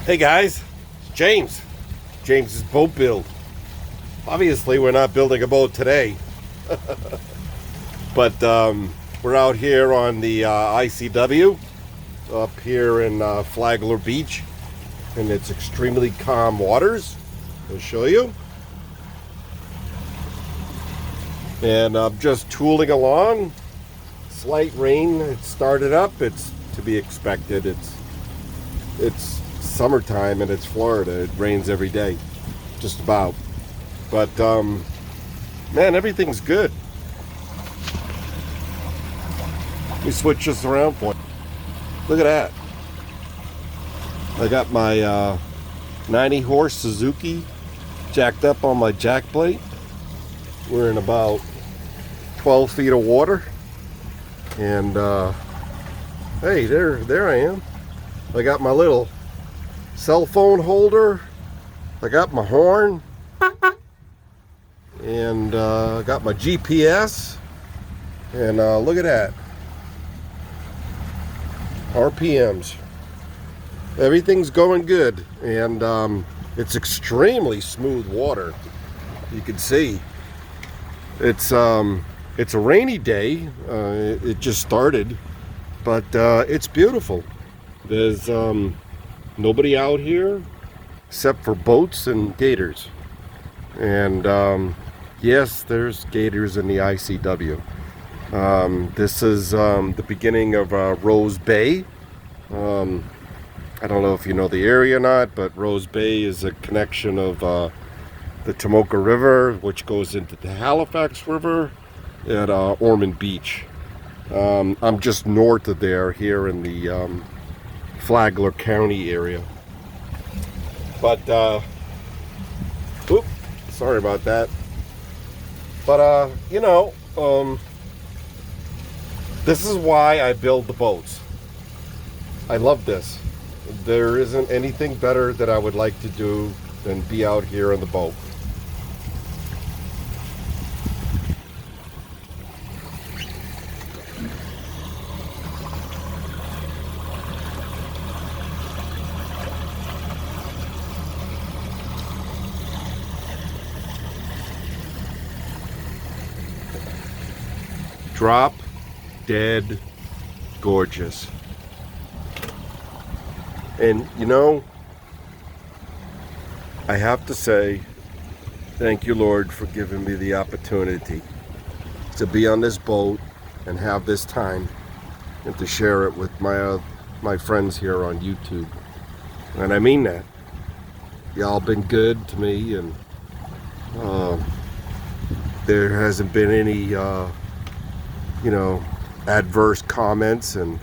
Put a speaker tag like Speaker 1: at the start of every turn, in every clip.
Speaker 1: Hey guys, it's James. James's boat build. Obviously, we're not building a boat today, but we're out here on the ICW up here in Flagler Beach, and it's extremely calm waters. I'll show you. And I'm just tooling along. Slight rain. It started up. It's to be expected. It's summertime and it's Florida. It rains every day, just about. But man, everything's good. Let me switch this around for you. Look at that. I got my 90 horse Suzuki jacked up on my jack plate. We're in about 12 feet of water, and hey, there I am. I got my little cell phone holder. I got my horn, and I got my GPS. And look at that. RPMs. Everything's going good, and it's extremely smooth water. You can see. It's a rainy day. It just started, but it's beautiful. There's nobody out here except for boats and gators. And yes, there's gators in the ICW. This is the beginning of Rose Bay. I don't know if you know the area or not, but Rose Bay is a connection of the Tomoka River, which goes into the Halifax River at Ormond Beach. I'm just north of there, here in the Flagler County area. But, oops, sorry about that. But, this is why I build the boats. I love this. There isn't anything better that I would like to do than be out here on the boat. Drop dead gorgeous. And I have to say, thank you, Lord, for giving me the opportunity to be on this boat and have this time and to share it with my friends here on YouTube. And I mean that. Y'all been good to me, and there hasn't been any adverse comments, and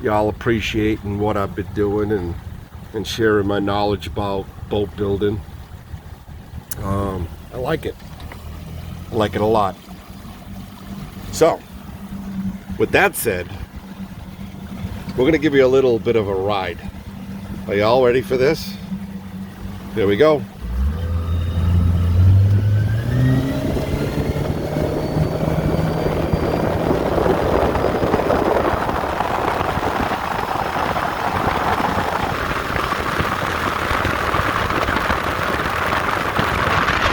Speaker 1: y'all appreciating what I've been doing and sharing my knowledge about boat building. I like it. I like it a lot. So, with that said, we're going to give you a little bit of a ride. Are y'all ready for this? Here we go.